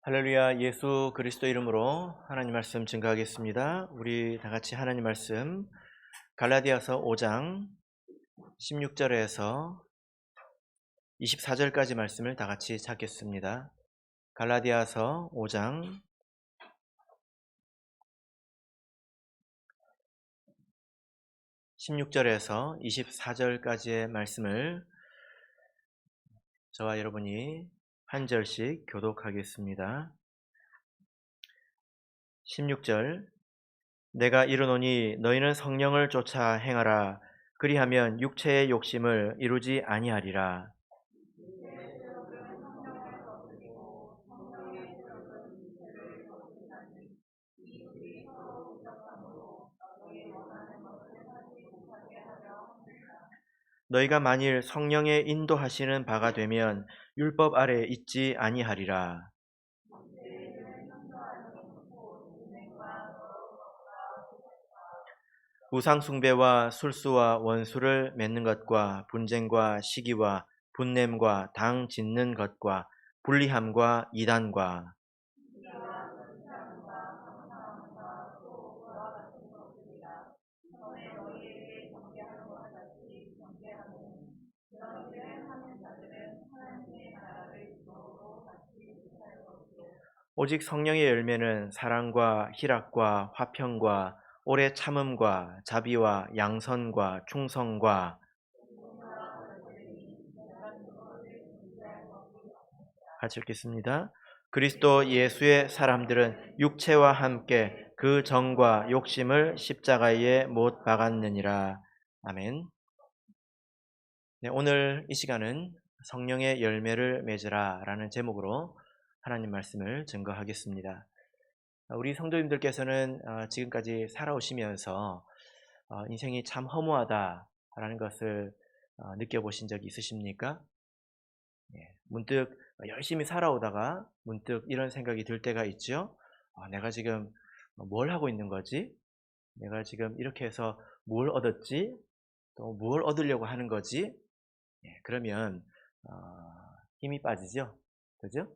할렐루야. 예수 그리스도 이름으로 하나님 말씀 증거하겠습니다. 우리 다 같이 하나님 말씀 갈라디아서 5장 16절에서 24절까지 말씀을 다 같이 찾겠습니다. 갈라디아서 5장 16절에서 24절까지의 말씀을 저와 여러분이 한 절씩 교독하겠습니다. 16절 내가 이르노니 너희는 성령을 쫓아 행하라. 그리하면 육체의 욕심을 이루지 아니하리라. 너희가 만일 성령의 인도하시는 바가 되면 율법 아래 있지 아니하리라. 우상 숭배와 술수와 원수를 맺는 것과 분쟁과 시기와 분냄과 당 짓는 것과 불리함과 이단과 오직 성령의 열매는 사랑과 희락과 화평과 오래 참음과 자비와 양선과 충성과 같이 읽겠습니다. 그리스도 예수의 사람들은 육체와 함께 그 정과 욕심을 십자가에 못 박았느니라. 아멘. 네, 오늘 이 시간은 성령의 열매를 맺으라 라는 제목으로 하나님 말씀을 증거하겠습니다. 우리 성도님들께서는 지금까지 살아오시면서 인생이 참 허무하다라는 것을 느껴보신 적이 있으십니까? 문득 열심히 살아오다가 문득 이런 생각이 들 때가 있죠. 내가 지금 뭘 하고 있는 거지? 내가 지금 이렇게 해서 뭘 얻었지? 또 뭘 얻으려고 하는 거지? 그러면 힘이 빠지죠. 그죠?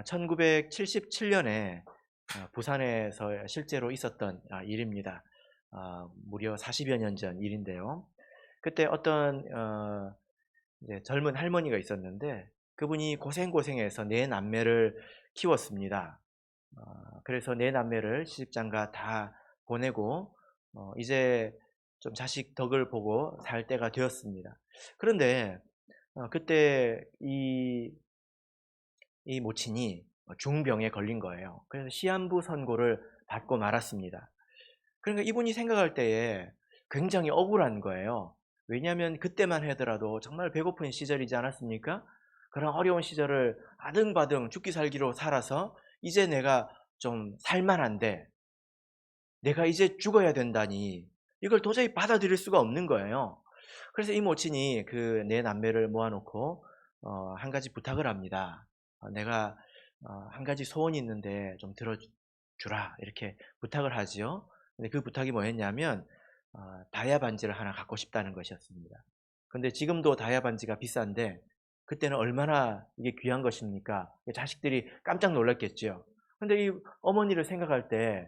1977년에 부산에서 실제로 있었던 일입니다. 무려 40여 년 전 일인데요. 그때 어떤 이제 젊은 할머니가 있었는데 그분이 고생고생해서 네 남매를 키웠습니다. 그래서 네 남매를 시집장가 다 보내고 이제 좀 자식 덕을 보고 살 때가 되었습니다. 그런데 그때 이 모친이 중병에 걸린 거예요. 그래서 시한부 선고를 받고 말았습니다. 그러니까 이분이 생각할 때에 굉장히 억울한 거예요. 왜냐하면 그때만 하더라도 정말 배고픈 시절이지 않았습니까? 그런 어려운 시절을 아등바등 죽기 살기로 살아서 이제 내가 좀 살만한데 내가 이제 죽어야 된다니 이걸 도저히 받아들일 수가 없는 거예요. 그래서 이 모친이 그 네 남매를 모아놓고 한 가지 부탁을 합니다. 내가 한 가지 소원이 있는데 좀 들어주라 이렇게 부탁을 하지요. 근데 그 부탁이 뭐였냐면 다이아 반지를 하나 갖고 싶다는 것이었습니다. 근데 지금도 다이아 반지가 비싼데 그때는 얼마나 이게 귀한 것입니까? 자식들이 깜짝 놀랐겠죠. 근데 이 어머니를 생각할 때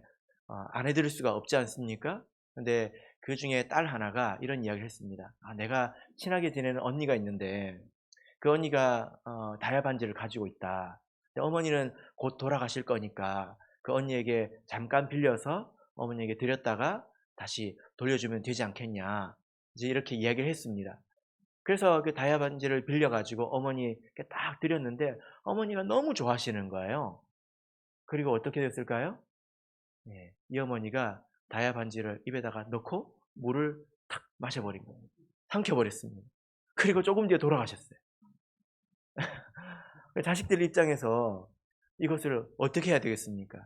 안 해드릴 수가 없지 않습니까? 근데 그 중에 딸 하나가 이런 이야기를 했습니다. 내가 친하게 지내는 언니가 있는데 그 언니가 다이아 반지를 가지고 있다. 근데 어머니는 곧 돌아가실 거니까 그 언니에게 잠깐 빌려서 어머니에게 드렸다가 다시 돌려주면 되지 않겠냐. 이제 이렇게 이야기를 했습니다. 그래서 그 다이아 반지를 빌려가지고 어머니께 딱 드렸는데 어머니가 너무 좋아하시는 거예요. 그리고 어떻게 됐을까요? 이 어머니가 다이아 반지를 입에다가 넣고 물을 탁 마셔버린 거예요. 삼켜버렸습니다. 그리고 조금 뒤에 돌아가셨어요. 자식들 입장에서 이것을 어떻게 해야 되겠습니까?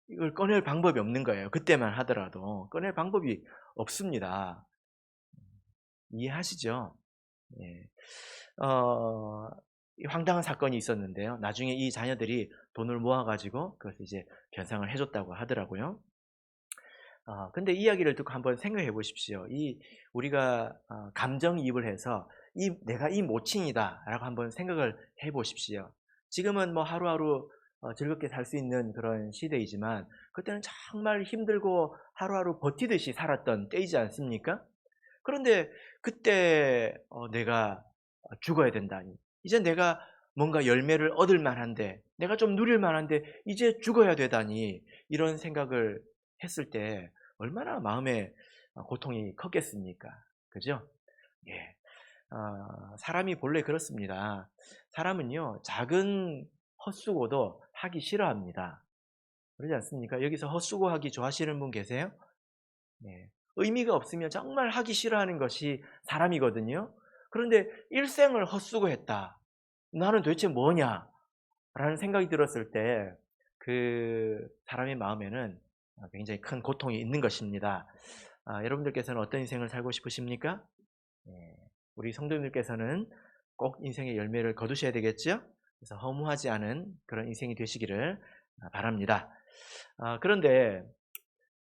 이걸 꺼낼 방법이 없는 거예요. 그때만 하더라도 꺼낼 방법이 없습니다. 이해하시죠? 예. 황당한 사건이 있었는데요. 나중에 이 자녀들이 돈을 모아가지고 그것을 이제 변상을 해줬다고 하더라고요. 근데 이야기를 듣고 한번 생각해 보십시오. 우리가 감정이입을 해서 내가 이 모친이다라고 한번 생각을 해 보십시오. 지금은 뭐 하루하루 즐겁게 살 수 있는 그런 시대이지만 그때는 정말 힘들고 하루하루 버티듯이 살았던 때이지 않습니까? 그런데 그때 내가 죽어야 된다니, 이제 내가 뭔가 열매를 얻을 만한데, 내가 좀 누릴 만한데 이제 죽어야 되다니, 이런 생각을 했을 때 얼마나 마음에 고통이 컸겠습니까? 그죠? 예. 사람이 본래 그렇습니다. 사람은요, 작은 헛수고도 하기 싫어합니다. 그러지 않습니까? 여기서 헛수고하기 좋아하시는 분 계세요? 네. 의미가 없으면 정말 하기 싫어하는 것이 사람이거든요. 그런데 일생을 헛수고했다, 나는 도대체 뭐냐? 라는 생각이 들었을 때 그 사람의 마음에는 굉장히 큰 고통이 있는 것입니다. 여러분들께서는 어떤 인생을 살고 싶으십니까? 네. 우리 성도님들께서는 꼭 인생의 열매를 거두셔야 되겠죠? 그래서 허무하지 않은 그런 인생이 되시기를 바랍니다. 그런데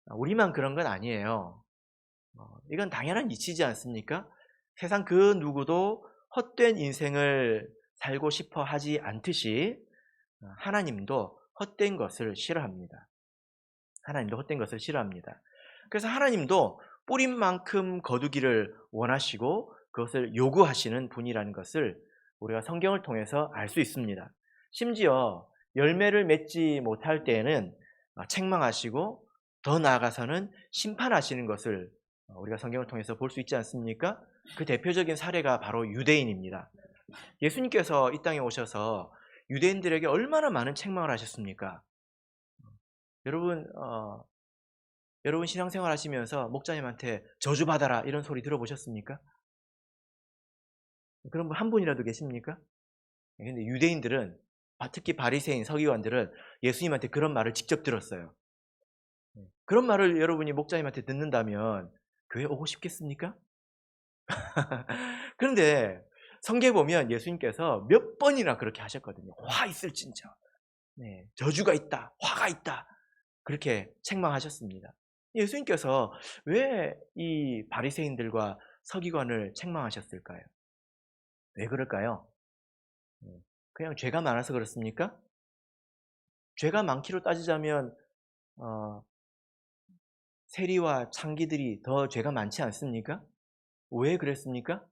우리만 그런 건 아니에요. 이건 당연한 이치지 않습니까? 세상 그 누구도 헛된 인생을 살고 싶어 하지 않듯이 하나님도 헛된 것을 싫어합니다. 하나님도 헛된 것을 싫어합니다. 그래서 하나님도 뿌린 만큼 거두기를 원하시고 그것을 요구하시는 분이라는 것을 우리가 성경을 통해서 알 수 있습니다. 심지어 열매를 맺지 못할 때에는 책망하시고 더 나아가서는 심판하시는 것을 우리가 성경을 통해서 볼 수 있지 않습니까? 그 대표적인 사례가 바로 유대인입니다. 예수님께서 이 땅에 오셔서 유대인들에게 얼마나 많은 책망을 하셨습니까? 여러분 여러분 신앙생활 하시면서 목자님한테 저주받아라 이런 소리 들어보셨습니까? 그런 분 한 분이라도 계십니까? 근데 유대인들은, 특히 바리새인 서기관들은 예수님한테 그런 말을 직접 들었어요. 그런 말을 여러분이 목자님한테 듣는다면 교회 오고 싶겠습니까? 그런데 성경에 보면 예수님께서 몇 번이나 그렇게 하셨거든요. 화 있을진저, 저주가 있다, 화가 있다, 그렇게 책망하셨습니다. 예수님께서 왜 이 바리새인들과 서기관을 책망하셨을까요? 왜 그럴까요? 그냥 죄가 많아서 그렇습니까? 죄가 많기로 따지자면 세리와 창기들이 더 죄가 많지 않습니까? 왜 그랬습니까?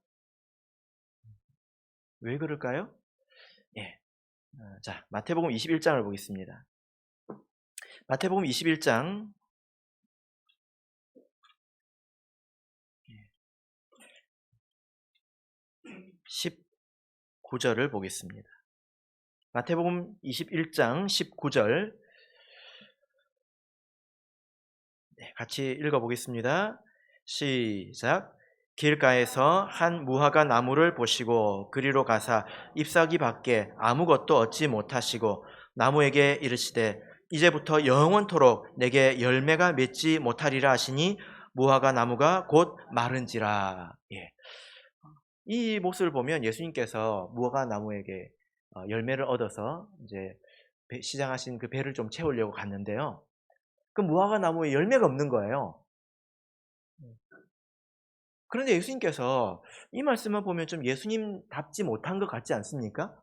왜 그럴까요? 예. 자, 마태복음 21장을 보겠습니다. 마태복음 21장 19절을 보겠습니다. 마태복음 21장 19절 같이 읽어보겠습니다. 시작. 길가에서 한 무화과 나무를 보시고 그리로 가사 잎사귀 밖에 아무것도 얻지 못하시고 나무에게 이르시되 이제부터 영원토록 내게 열매가 맺지 못하리라 하시니 무화과 나무가 곧 마른지라. 이 모습을 보면 예수님께서 무화과 나무에게 열매를 얻어서 이제 시장하신 그 배를 좀 채우려고 갔는데요. 그 무화과 나무에 열매가 없는 거예요. 그런데 예수님께서 이 말씀을 보면 좀 예수님답지 못한 것 같지 않습니까?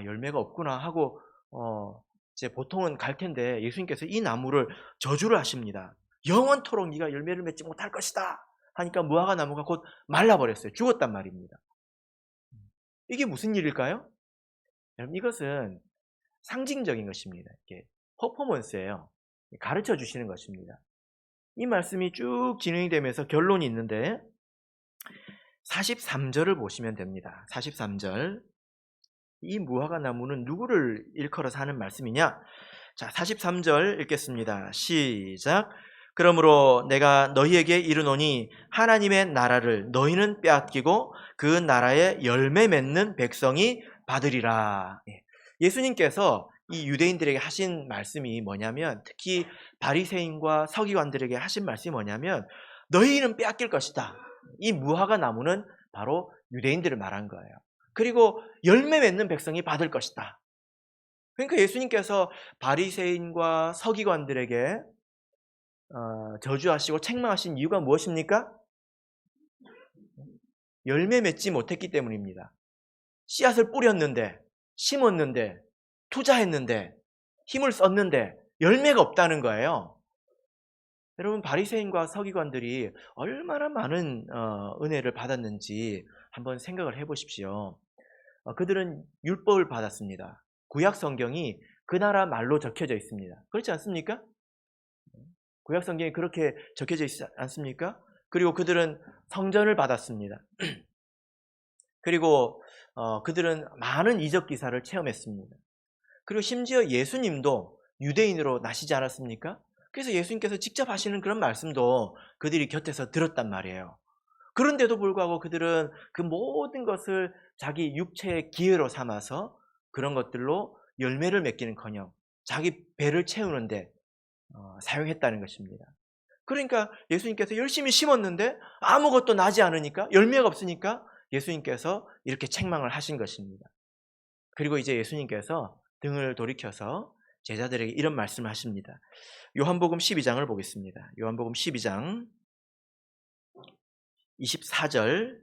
열매가 없구나 하고 이제 보통은 갈 텐데 예수님께서 이 나무를 저주를 하십니다. 영원토록 네가 열매를 맺지 못할 것이다 하니까 무화과 나무가 곧 말라버렸어요. 죽었단 말입니다. 이게 무슨 일일까요? 여러분, 이것은 상징적인 것입니다. 이게 퍼포먼스예요. 가르쳐 주시는 것입니다. 이 말씀이 쭉 진행이 되면서 결론이 있는데 43절을 보시면 됩니다. 43절. 이 무화과 나무는 누구를 일컬어서 하는 말씀이냐? 자, 43절 읽겠습니다. 시작. 그러므로 내가 너희에게 이르노니 하나님의 나라를 너희는 빼앗기고 그 나라에 열매 맺는 백성이 받으리라. 예수님께서 이 유대인들에게 하신 말씀이 뭐냐면, 특히 바리새인과 서기관들에게 하신 말씀이 뭐냐면, 너희는 빼앗길 것이다. 이 무화과 나무는 바로 유대인들을 말한 거예요. 그리고 열매 맺는 백성이 받을 것이다. 그러니까 예수님께서 바리새인과 서기관들에게 저주하시고 책망하신 이유가 무엇입니까? 열매 맺지 못했기 때문입니다. 씨앗을 뿌렸는데 심었는데, 투자했는데, 힘을 썼는데 열매가 없다는 거예요. 여러분, 바리새인과 서기관들이 얼마나 많은 은혜를 받았는지 한번 생각을 해보십시오. 그들은 율법을 받았습니다. 구약 성경이 그 나라 말로 적혀져 있습니다. 그렇지 않습니까? 구약 성경에 그렇게 적혀져 있지 않습니까? 그리고 그들은 성전을 받았습니다. 그리고 그들은 많은 이적 기사를 체험했습니다. 그리고 심지어 예수님도 유대인으로 나시지 않았습니까? 그래서 예수님께서 직접 하시는 그런 말씀도 그들이 곁에서 들었단 말이에요. 그런데도 불구하고 그들은 그 모든 것을 자기 육체의 기회로 삼아서 그런 것들로 열매를 맺기는커녕 자기 배를 채우는데 사용했다는 것입니다. 그러니까 예수님께서 열심히 심었는데 아무것도 나지 않으니까, 열매가 없으니까 예수님께서 이렇게 책망을 하신 것입니다. 그리고 이제 예수님께서 등을 돌이켜서 제자들에게 이런 말씀을 하십니다. 요한복음 12장을 보겠습니다. 요한복음 12장 24절.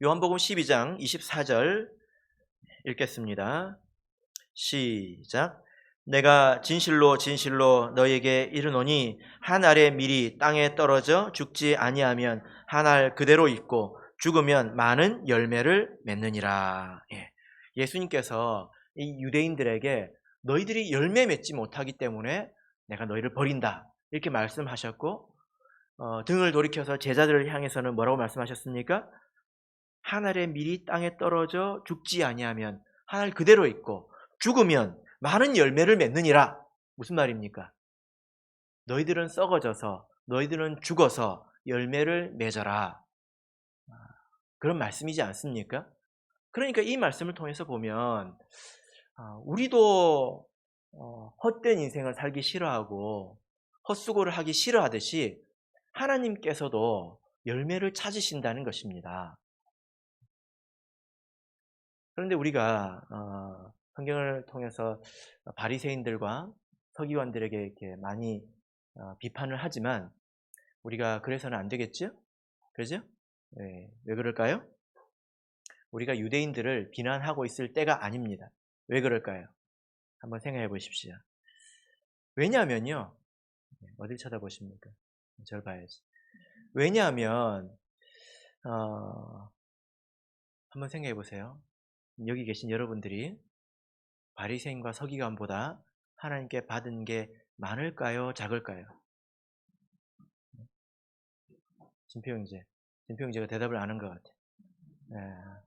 요한복음 12장 24절 읽겠습니다. 시작. 내가 진실로 진실로 너희에게 이르노니 한 알의 밀이 땅에 떨어져 죽지 아니하면 한 알 그대로 있고 죽으면 많은 열매를 맺느니라. 예수님께서 이 유대인들에게 너희들이 열매 맺지 못하기 때문에 내가 너희를 버린다, 이렇게 말씀하셨고, 등을 돌이켜서 제자들을 향해서는 뭐라고 말씀하셨습니까? 한 알의 밀이 땅에 떨어져 죽지 아니하면 한 알 그대로 있고 죽으면 많은 열매를 맺느니라. 무슨 말입니까? 너희들은 썩어져서, 너희들은 죽어서 열매를 맺어라, 그런 말씀이지 않습니까? 그러니까 이 말씀을 통해서 보면 우리도 헛된 인생을 살기 싫어하고 헛수고를 하기 싫어하듯이 하나님께서도 열매를 찾으신다는 것입니다. 그런데 우리가 성경을 통해서 바리새인들과 서기관들에게 이렇게 많이 비판을 하지만 우리가 그래서는 안 되겠죠? 그죠? 네. 왜 그럴까요? 우리가 유대인들을 비난하고 있을 때가 아닙니다. 왜 그럴까요? 한번 생각해 보십시오. 왜냐하면요. 어딜 쳐다보십니까? 저를 봐야지. 왜냐하면 한번 생각해 보세요. 여기 계신 여러분들이 바리새인과 서기관보다 하나님께 받은 게 많을까요? 작을까요? 진표형제가 대답을 안 한 것 같아.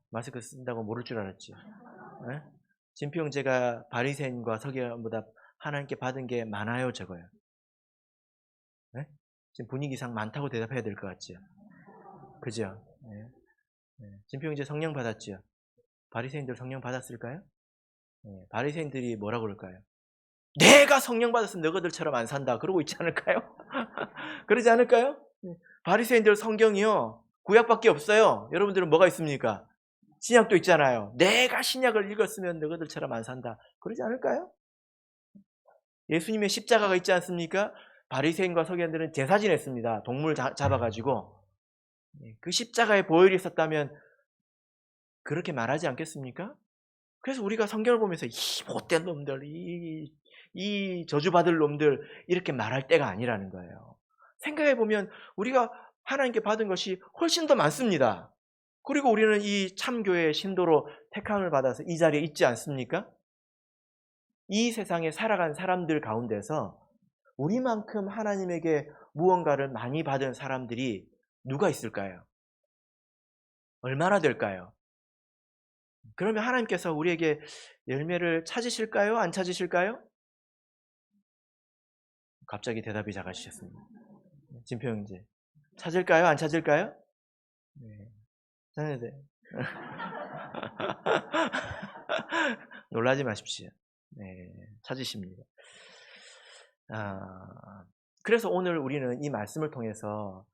마스크 쓴다고 모를 줄 알았지. 진표형제가 바리새인과 서기관보다 하나님께 받은 게 많아요, 적어요? 지금 분위기상 많다고 대답해야 될 것 같죠? 그죠? 진표형제 성령 받았죠? 바리새인들 성령 받았을까요? 바리새인들이 뭐라고 그럴까요? 내가 성령 받았으면 너희들처럼 안 산다, 그러고 있지 않을까요? 그러지 않을까요? 바리새인들 성경이요, 구약밖에 없어요. 여러분들은 뭐가 있습니까? 신약도 있잖아요. 내가 신약을 읽었으면 너희들처럼 안 산다, 그러지 않을까요? 예수님의 십자가가 있지 않습니까? 바리새인과 서기관들은 제사 지냈습니다. 동물 잡아가지고. 그 십자가에 보혈이 있었다면 그렇게 말하지 않겠습니까? 그래서 우리가 성경을 보면서 이 못된 놈들, 이 저주받을 놈들, 이렇게 말할 때가 아니라는 거예요. 생각해보면 우리가 하나님께 받은 것이 훨씬 더 많습니다. 그리고 우리는 이 참교회의 신도로 택함을 받아서 이 자리에 있지 않습니까? 이 세상에 살아간 사람들 가운데서 우리만큼 하나님에게 무언가를 많이 받은 사람들이 누가 있을까요? 얼마나 될까요? 그러면 하나님께서 우리에게 열매를 찾으실까요? 안 찾으실까요? 갑자기 대답이 작아지셨습니다. 진표형제, 찾을까요? 안 찾을까요? 네. 놀라지 마십시오. 네, 찾으십니다. 그래서 오늘 우리는 이 말씀을 통해서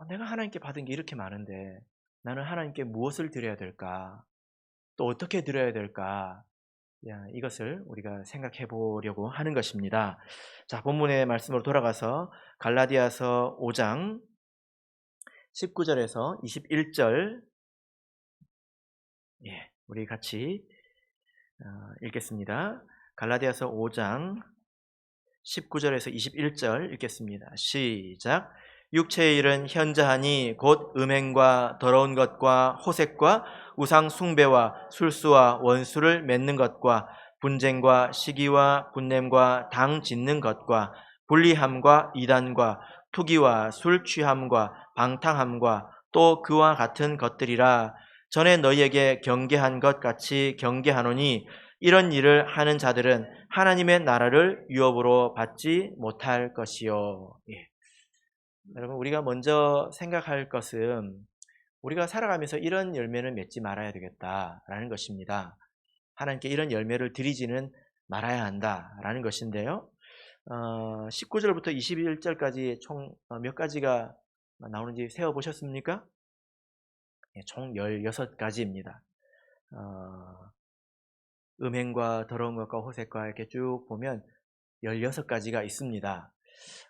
내가 하나님께 받은 게 이렇게 많은데 나는 하나님께 무엇을 드려야 될까? 또 어떻게 드려야 될까? 이것을 우리가 생각해 보려고 하는 것입니다. 자, 본문의 말씀으로 돌아가서 갈라디아서 5장 19절에서 21절 우리 같이 읽겠습니다. 갈라디아서 5장 19절에서 21절 읽겠습니다. 시작. 육체의 일은 현저하니 곧 음행과 더러운 것과 호색과 우상 숭배와 술수와 원수를 맺는 것과 분쟁과 시기와 분냄과 당 짓는 것과 불리함과 이단과 투기와 술 취함과 방탕함과 또 그와 같은 것들이라. 전에 너희에게 경계한 것 같이 경계하노니 이런 일을 하는 자들은 하나님의 나라를 유업으로 받지 못할 것이요. 여러분, 우리가 먼저 생각할 것은 우리가 살아가면서 이런 열매는 맺지 말아야 되겠다라는 것입니다. 하나님께 이런 열매를 드리지는 말아야 한다라는 것인데요. 19절부터 21절까지 총 몇 가지가 나오는지 세어보셨습니까? 총 16가지입니다. 음행과 더러운 것과 호색과 이렇게 쭉 보면 16가지가 있습니다.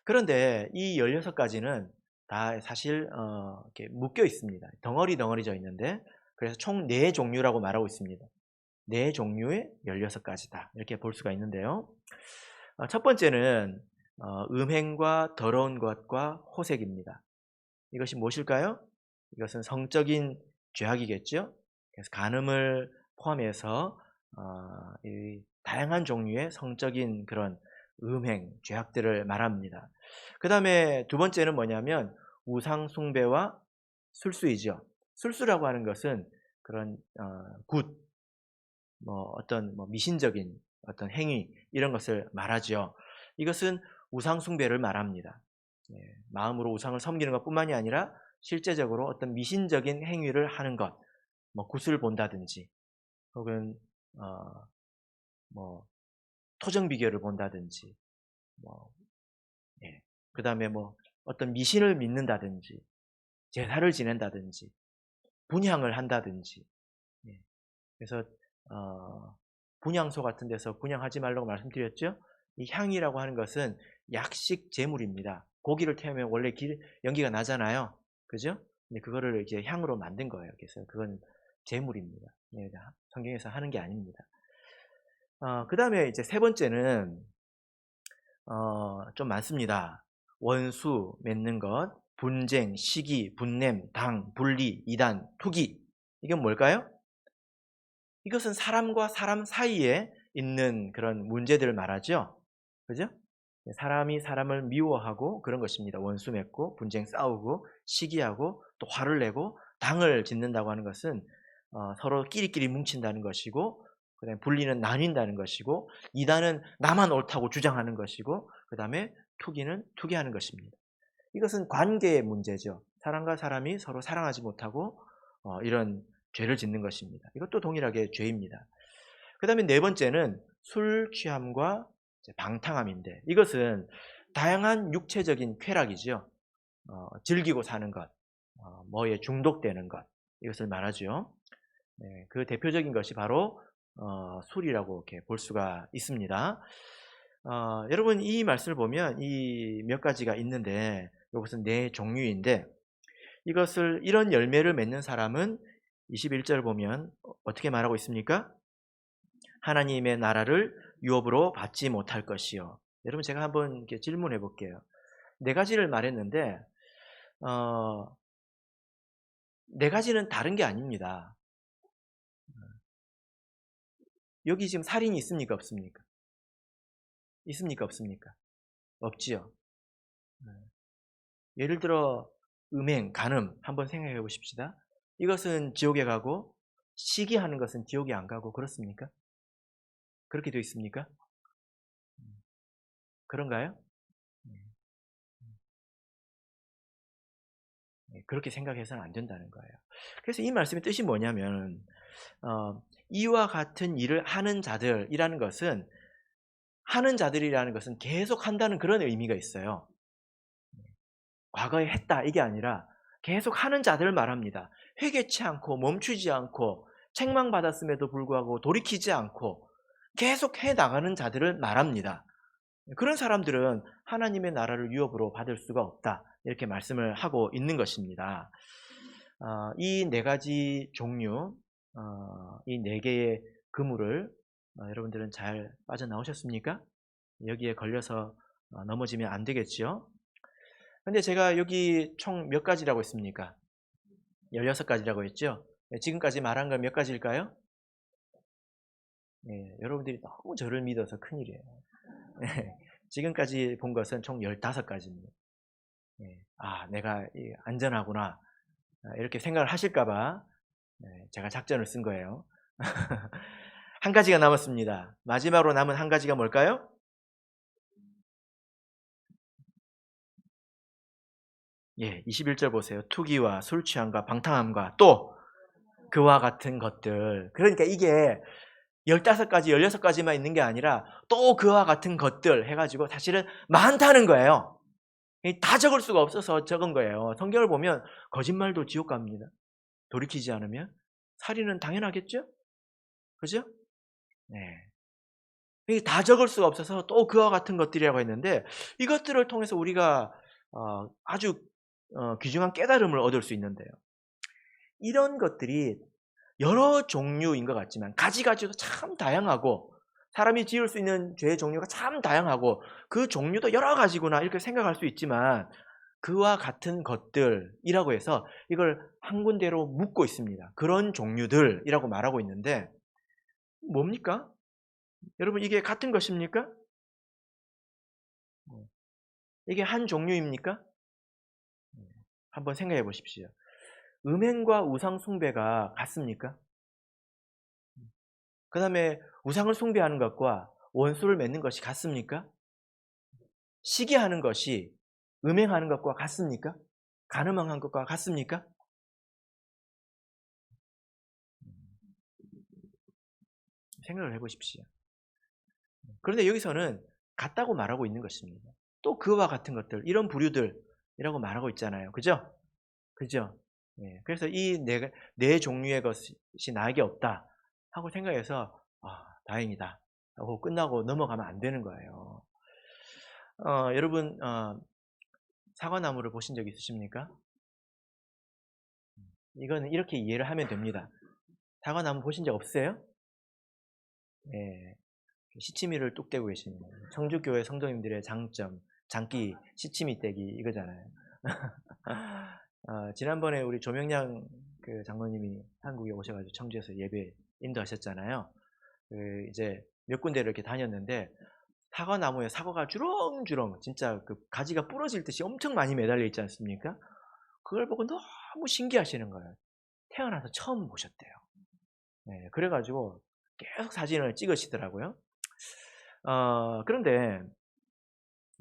그런데 이 16가지는 다 사실 이렇게 묶여 있습니다. 덩어리져 있는데, 그래서 총 4종류라고 말하고 있습니다. 4종류의 16가지다 이렇게 볼 수가 있는데요. 첫 번째는 음행과 더러운 것과 호색입니다. 이것이 무엇일까요? 이것은 성적인 죄악이겠죠. 그래서 간음을 포함해서 이 다양한 종류의 성적인 그런 음행, 죄악들을 말합니다. 그 다음에 두 번째는 뭐냐면 우상 숭배와 술수이죠. 술수라고 하는 것은 그런 어떤 미신적인 어떤 행위, 이런 것을 말하죠. 이것은 우상 숭배를 말합니다. 마음으로 우상을 섬기는 것뿐만이 아니라 실제적으로 어떤 미신적인 행위를 하는 것, 굿을 본다든지 혹은 토정 비결을 본다든지 그 다음에 어떤 미신을 믿는다든지 제사를 지낸다든지 분향을 한다든지. 그래서 분향소 같은 데서 분향하지 말라고 말씀드렸죠. 이 향이라고 하는 것은 약식 제물입니다. 고기를 태우면 원래 연기가 나잖아요, 그죠? 근데 그거를 이제 향으로 만든 거예요. 그래서 그건 제물입니다. 성경에서 하는 게 아닙니다. 그 다음에 이제 세 번째는 좀 많습니다. 원수 맺는 것, 분쟁, 시기, 분냄, 당, 분리, 이단, 투기. 이건 뭘까요? 이것은 사람과 사람 사이에 있는 그런 문제들을 말하죠. 그죠? 사람이 사람을 미워하고 그런 것입니다. 원수 맺고 분쟁 싸우고 시기하고 또 화를 내고 당을 짓는다고 하는 것은 서로 끼리끼리 뭉친다는 것이고, 그다음에 분리는 나뉜다는 것이고, 이단은 나만 옳다고 주장하는 것이고, 그다음에 투기는 투기하는 것입니다. 이것은 관계의 문제죠. 사람과 사람이 서로 사랑하지 못하고 이런 죄를 짓는 것입니다. 이것도 동일하게 죄입니다. 그 다음에 네 번째는 술 취함과 방탕함인데, 이것은 다양한 육체적인 쾌락이죠. 즐기고 사는 것, 뭐에 중독되는 것, 이것을 말하죠. 그 대표적인 것이 바로 술이라고 이렇게 볼 수가 있습니다. 여러분, 이 말씀을 보면 이 몇 가지가 있는데 이것은 4종류인데, 이런 열매를 맺는 사람은 21절 보면 어떻게 말하고 있습니까? 하나님의 나라를 유업으로 받지 못할 것이요. 여러분, 제가 한번 이렇게 질문해 볼게요. 4가지를 말했는데 4가지는 다른 게 아닙니다. 여기 지금 살인이 있습니까, 없습니까? 있습니까, 없습니까? 없지요. 예를 들어 음행, 간음 한번 생각해 보십시다. 이것은 지옥에 가고 시기하는 것은 지옥에 안 가고, 그렇습니까? 그렇게 되어 있습니까? 그런가요? 그렇게 생각해서는 안 된다는 거예요. 그래서 이 말씀의 뜻이 뭐냐면 이와 같은 일을 하는 자들이라는 것은, 하는 자들이라는 것은 계속 한다는 그런 의미가 있어요. 과거에 했다 이게 아니라 계속 하는 자들을 말합니다. 회개치 않고 멈추지 않고 책망받았음에도 불구하고 돌이키지 않고 계속 해나가는 자들을 말합니다. 그런 사람들은 하나님의 나라를 유업으로 받을 수가 없다, 이렇게 말씀을 하고 있는 것입니다. 이 네 가지 종류, 이 네 개의 그물을 여러분들은 잘 빠져나오셨습니까? 여기에 걸려서 넘어지면 안 되겠죠? 근데 제가 여기 총 몇 가지라고 했습니까? 16가지라고 했죠? 지금까지 말한 건 몇 가지일까요? 여러분들이 너무 저를 믿어서 큰일이에요. 지금까지 본 것은 총 15가지입니다. 내가 안전하구나. 이렇게 생각을 하실까봐 제가 작전을 쓴 거예요. 한 가지가 남았습니다. 마지막으로 남은 한 가지가 뭘까요? 21절 보세요. 투기와 술 취함과 방탕함과 또 그와 같은 것들. 그러니까 이게 15가지, 16가지만 있는 게 아니라 또 그와 같은 것들 해가지고 사실은 많다는 거예요. 다 적을 수가 없어서 적은 거예요. 성경을 보면 거짓말도 지옥 갑니다. 돌이키지 않으면. 살인은 당연하겠죠? 그죠? 이게 다 적을 수가 없어서 또 그와 같은 것들이라고 했는데 이것들을 통해서 우리가 아주 귀중한 깨달음을 얻을 수 있는데요. 이런 것들이 여러 종류인 것 같지만 가지가지도 참 다양하고 사람이 지을 수 있는 죄의 종류가 참 다양하고 그 종류도 여러 가지구나 이렇게 생각할 수 있지만 그와 같은 것들이라고 해서 이걸 한 군데로 묶고 있습니다. 그런 종류들이라고 말하고 있는데 뭡니까? 여러분 이게 같은 것입니까? 이게 한 종류입니까? 한번 생각해 보십시오. 음행과 우상 숭배가 같습니까? 그 다음에 우상을 숭배하는 것과 원수를 맺는 것이 같습니까? 시기하는 것이 음행하는 것과 같습니까? 간음한 것과 같습니까? 생각을 해보십시오. 그런데 여기서는 같다고 말하고 있는 것입니다. 또 그와 같은 것들, 이런 부류들이라고 말하고 있잖아요. 그죠? 그죠? 그래서 이 네 종류의 것이 나에게 없다 하고 생각해서 다행이다 하고 끝나고 넘어가면 안 되는 거예요. 여러분 사과나무를 보신 적 있으십니까? 이거는 이렇게 이해를 하면 됩니다. 사과나무 보신 적 없어요? 시치미를 뚝 떼고 계십니다. 청주교회 성도님들의 장점, 장기, 시치미 떼기 이거잖아요. 지난번에 우리 조명양 그 장로님이 한국에 오셔가지고 청주에서 예배 인도하셨잖아요. 이제 몇 군데를 이렇게 다녔는데 사과나무에 사과가 주렁주렁 진짜 그 가지가 부러질 듯이 엄청 많이 매달려 있지 않습니까? 그걸 보고 너무 신기하시는 거예요. 태어나서 처음 보셨대요. 그래가지고 계속 사진을 찍으시더라고요. 그런데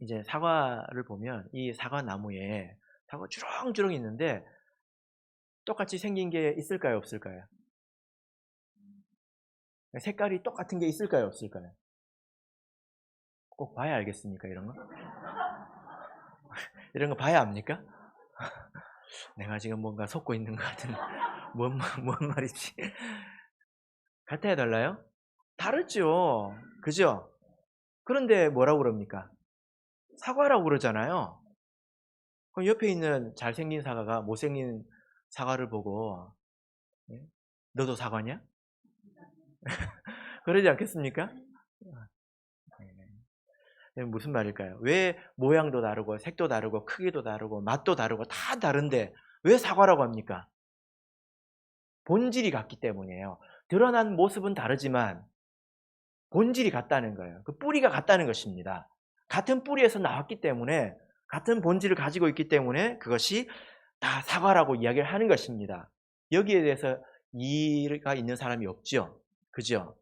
이제 사과를 보면 이 사과나무에 사과 주렁주렁 있는데 똑같이 생긴 게 있을까요, 없을까요? 색깔이 똑같은 게 있을까요, 없을까요? 꼭 봐야 알겠습니까, 이런 거? 이런 거 봐야 압니까? 내가 지금 뭔가 속고 있는 것 같은 뭔 말이지? 같아야 달라요? 다르죠. 그죠? 그런데 뭐라고 그럽니까? 사과라고 그러잖아요. 그럼 옆에 있는 잘생긴 사과가 못생긴 사과를 보고 너도 사과냐? 그러지 않겠습니까? 무슨 말일까요? 왜 모양도 다르고 색도 다르고 크기도 다르고 맛도 다르고 다 다른데 왜 사과라고 합니까? 본질이 같기 때문이에요. 드러난 모습은 다르지만 본질이 같다는 거예요. 그 뿌리가 같다는 것입니다. 같은 뿌리에서 나왔기 때문에 같은 본질을 가지고 있기 때문에 그것이 다 사과라고 이야기를 하는 것입니다. 여기에 대해서 이해가 있는 사람이 없죠. 그죠?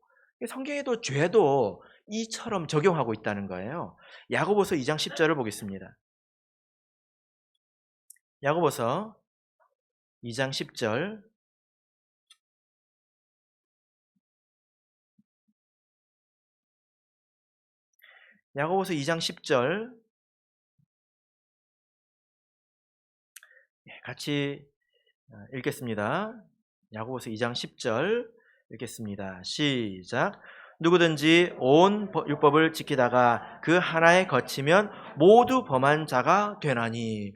성경에도 죄도 이처럼 적용하고 있다는 거예요. 야고보서 2장 10절을 보겠습니다. 야고보서 2장 10절 야고보서 2장 10절 같이 읽겠습니다. 야고보서 2장 10절 읽겠습니다. 시작. 누구든지 온 율법을 지키다가 그 하나에 거치면 모두 범한 자가 되나니.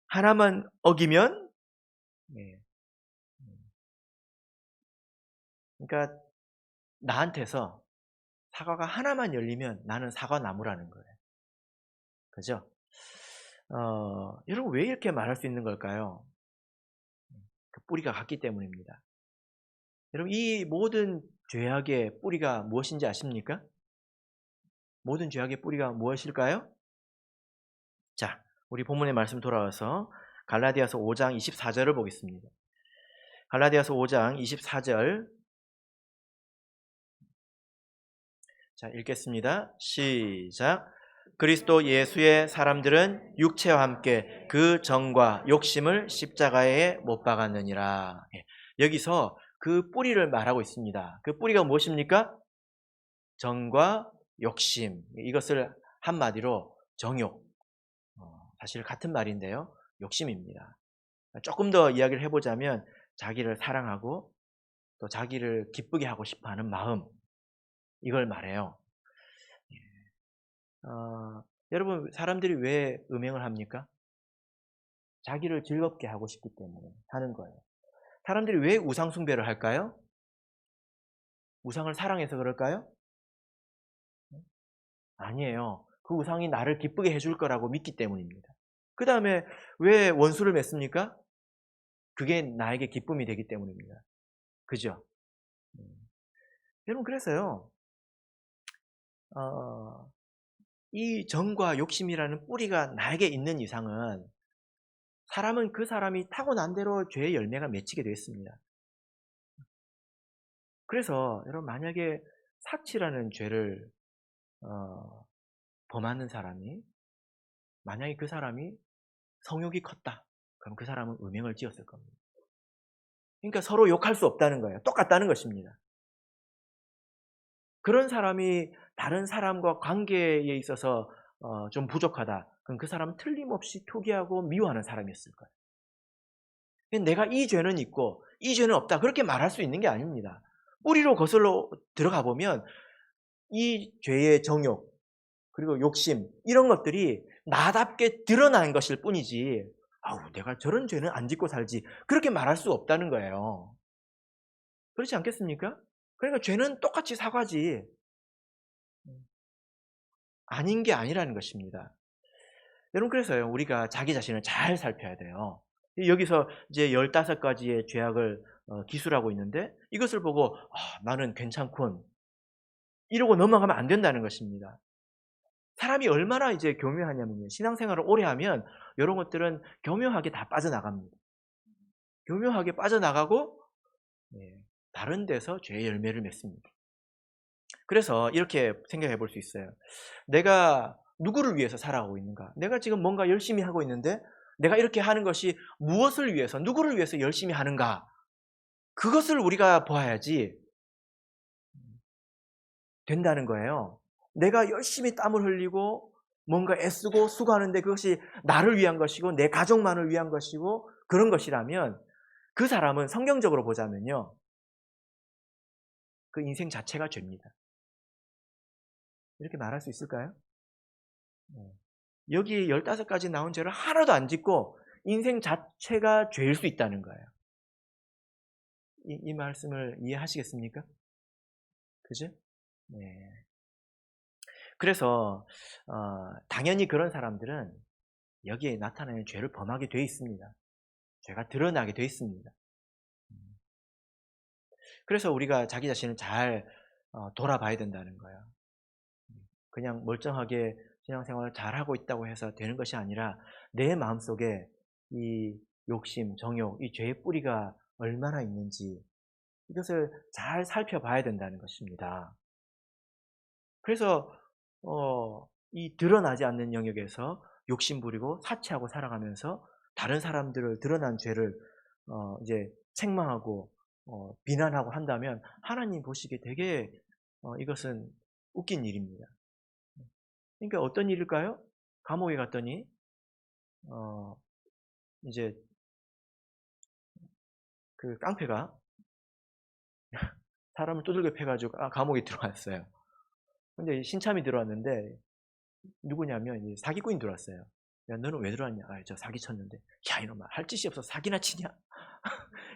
하나만 어기면, 네. 그러니까 나한테서 사과가 하나만 열리면 나는 사과나무라는 거예요. 그죠? 여러분 왜 이렇게 말할 수 있는 걸까요? 그 뿌리가 같기 때문입니다. 여러분 이 모든 죄악의 뿌리가 무엇인지 아십니까? 모든 죄악의 뿌리가 무엇일까요? 자, 우리 본문의 말씀 돌아와서 갈라디아서 5장 24절을 보겠습니다. 갈라디아서 5장 24절. 자, 읽겠습니다. 시작. 그리스도 예수의 사람들은 육체와 함께 그 정과 욕심을 십자가에 못 박았느니라. 여기서 그 뿌리를 말하고 있습니다. 그 뿌리가 무엇입니까? 정과 욕심. 이것을 한마디로 정욕. 사실 같은 말인데요. 욕심입니다. 조금 더 이야기를 해보자면 자기를 사랑하고 또 자기를 기쁘게 하고 싶어하는 마음, 이걸 말해요. 여러분 사람들이 왜 음행을 합니까? 자기를 즐겁게 하고 싶기 때문에 하는 거예요. 사람들이 왜 우상 숭배를 할까요? 우상을 사랑해서 그럴까요? 아니에요. 그 우상이 나를 기쁘게 해줄 거라고 믿기 때문입니다. 그 다음에 왜 원수를 맺습니까? 그게 나에게 기쁨이 되기 때문입니다. 그죠? 여러분 그래서요. 어, 이 정과 욕심이라는 뿌리가 나에게 있는 이상은 사람은 그 사람이 타고난 대로 죄의 열매가 맺히게 되어 있습니다. 그래서 여러분 만약에 사치라는 죄를 범하는 사람이, 만약에 그 사람이 성욕이 컸다, 그럼 그 사람은 음행을 지었을 겁니다. 그러니까 서로 욕할 수 없다는 거예요. 똑같다는 것입니다. 그런 사람이 다른 사람과 관계에 있어서 좀 부족하다, 그럼 그 사람은 틀림없이 투기하고 미워하는 사람이었을 거예요. 내가 이 죄는 있고 이 죄는 없다, 그렇게 말할 수 있는 게 아닙니다. 뿌리로 거슬러 들어가 보면 이 죄의 정욕 그리고 욕심, 이런 것들이 나답게 드러난 것일 뿐이지, 아우 내가 저런 죄는 안 짓고 살지, 그렇게 말할 수 없다는 거예요. 그렇지 않겠습니까? 그러니까 죄는 똑같이 사과지 아닌 게 아니라는 것입니다. 여러분 그래서요, 우리가 자기 자신을 잘 살펴야 돼요. 여기서 이제 15가지의 죄악을 기술하고 있는데, 이것을 보고 나는 괜찮군, 이러고 넘어가면 안 된다는 것입니다. 사람이 얼마나 이제 교묘하냐면요, 신앙생활을 오래 하면 이런 것들은 교묘하게 다 빠져나갑니다. 교묘하게 빠져나가고 다른 데서 죄의 열매를 맺습니다. 그래서 이렇게 생각해 볼 수 있어요. 내가 누구를 위해서 살아가고 있는가? 내가 지금 뭔가 열심히 하고 있는데 내가 이렇게 하는 것이 무엇을 위해서, 누구를 위해서 열심히 하는가? 그것을 우리가 보아야지 된다는 거예요. 내가 열심히 땀을 흘리고 뭔가 애쓰고 수고하는데 그것이 나를 위한 것이고 내 가족만을 위한 것이고 그런 것이라면, 그 사람은 성경적으로 보자면요, 그 인생 자체가 죄입니다. 이렇게 말할 수 있을까요? 여기 15가지 나온 죄를 하나도 안 짓고 인생 자체가 죄일 수 있다는 거예요. 이 말씀을 이해하시겠습니까? 그죠? 네. 그래서 당연히 그런 사람들은 여기에 나타나는 죄를 범하게 돼 있습니다. 죄가 드러나게 돼 있습니다. 그래서 우리가 자기 자신을 잘 돌아봐야 된다는 거예요. 그냥 멀쩡하게 신앙생활을 잘하고 있다고 해서 되는 것이 아니라 내 마음속에 이 욕심, 정욕, 이 죄의 뿌리가 얼마나 있는지 이것을 잘 살펴봐야 된다는 것입니다. 그래서 이 드러나지 않는 영역에서 욕심 부리고 사치하고 살아가면서 다른 사람들을 드러난 죄를 이제 책망하고 비난하고 한다면 하나님 보시기에 되게 이것은 웃긴 일입니다. 그러니까 어떤 일일까요? 감옥에 갔더니 어 이제 그 깡패가 사람을 두들겨 패가지고 감옥에 들어왔어요. 근데 신참이 들어왔는데 누구냐면 사기꾼이 들어왔어요. 야, 너는 왜 들어왔냐? 저 사기 쳤는데. 야, 이놈아, 할 짓이 없어 사기나 치냐?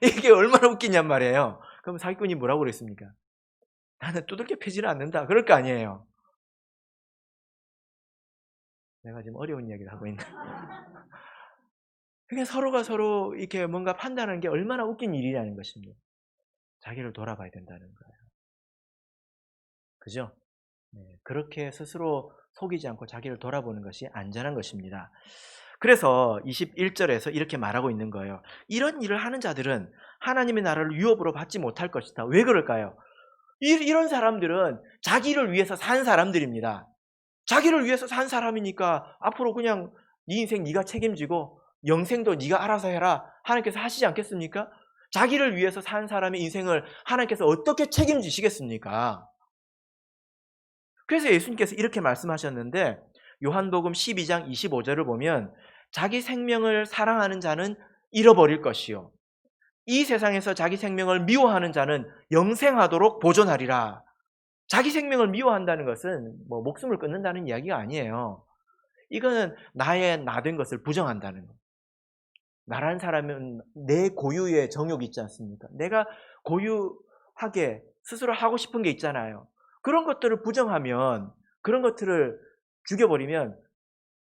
이게 얼마나 웃기냔 말이에요. 그럼 사기꾼이 뭐라고 그랬습니까? 나는 두들겨 패지는 않는다. 그럴 거 아니에요. 내가 지금 어려운 이야기를 하고 있나? 그게 서로가 서로 이렇게 뭔가 판단하는 게 얼마나 웃긴 일이라는 것입니다. 자기를 돌아봐야 된다는 거예요. 그죠? 네, 그렇게 스스로 속이지 않고 자기를 돌아보는 것이 안전한 것입니다. 그래서 21절에서 이렇게 말하고 있는 거예요. 이런 일을 하는 자들은 하나님의 나라를 유업으로 받지 못할 것이다. 왜 그럴까요? 이런 사람들은 자기를 위해서 산 사람들입니다. 자기를 위해서 산 사람이니까 앞으로 그냥 네 인생 네가 책임지고 영생도 네가 알아서 해라 하나님께서 하시지 않겠습니까? 자기를 위해서 산 사람의 인생을 하나님께서 어떻게 책임지시겠습니까? 그래서 예수님께서 이렇게 말씀하셨는데 요한복음 12장 25절을 보면 자기 생명을 사랑하는 자는 잃어버릴 것이요 이 세상에서 자기 생명을 미워하는 자는 영생하도록 보존하리라. 자기 생명을 미워한다는 것은 뭐 목숨을 끊는다는 이야기가 아니에요. 이거는 나의 나된 것을 부정한다는 거. 나라는 사람은 내 고유의 정욕이 있지 않습니까? 내가 고유하게 스스로 하고 싶은 게 있잖아요. 그런 것들을 부정하면, 그런 것들을 죽여버리면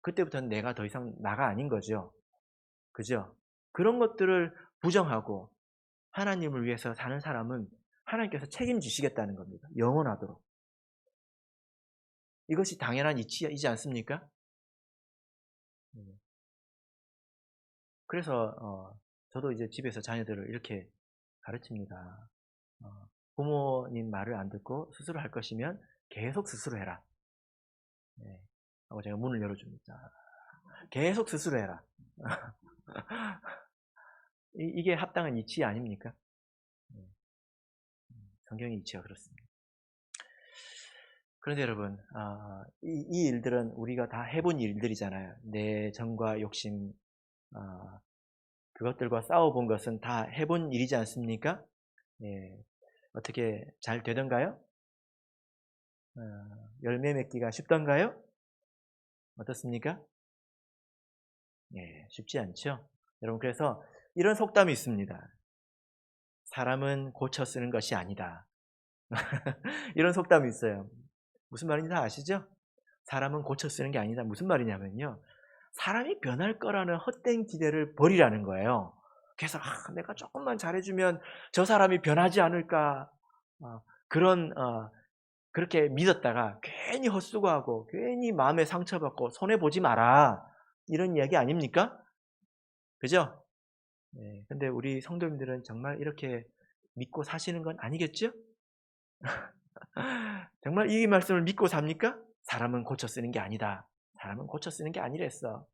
그때부터는 내가 더 이상 나가 아닌 거죠. 그죠? 그런 것들을 부정하고 하나님을 위해서 사는 사람은 하나님께서 책임지시겠다는 겁니다. 영원하도록. 이것이 당연한 이치이지 않습니까? 그래서 저도 이제 집에서 자녀들을 이렇게 가르칩니다. 부모님 말을 안 듣고 스스로 할 것이면 계속 스스로 해라. 네. 하고 제가 문을 열어줍니다. 계속 스스로 해라. 이게 합당한 이치 아닙니까? 성경의 이치가 그렇습니다. 그런데 여러분, 이 일들은 우리가 다 해본 일들이잖아요. 내 정과 욕심, 그것들과 싸워본 것은 다 해본 일이지 않습니까? 예, 어떻게 잘 되던가요? 열매 맺기가 쉽던가요? 어떻습니까? 예, 쉽지 않죠? 여러분, 그래서 이런 속담이 있습니다. 사람은 고쳐 쓰는 것이 아니다. 이런 속담이 있어요. 무슨 말인지 다 아시죠? 사람은 고쳐 쓰는 게 아니다. 무슨 말이냐면요. 사람이 변할 거라는 헛된 기대를 버리라는 거예요. 그래서 내가 조금만 잘해주면 저 사람이 변하지 않을까 그런 그렇게 믿었다가 괜히 헛수고하고 괜히 마음에 상처받고 손해보지 마라 이런 이야기 아닙니까? 그죠? 네, 근데 우리 성도님들은 정말 이렇게 믿고 사시는 건 아니겠죠? 정말 이 말씀을 믿고 삽니까? 사람은 고쳐 쓰는 게 아니다. 사람은 고쳐 쓰는 게 아니랬어.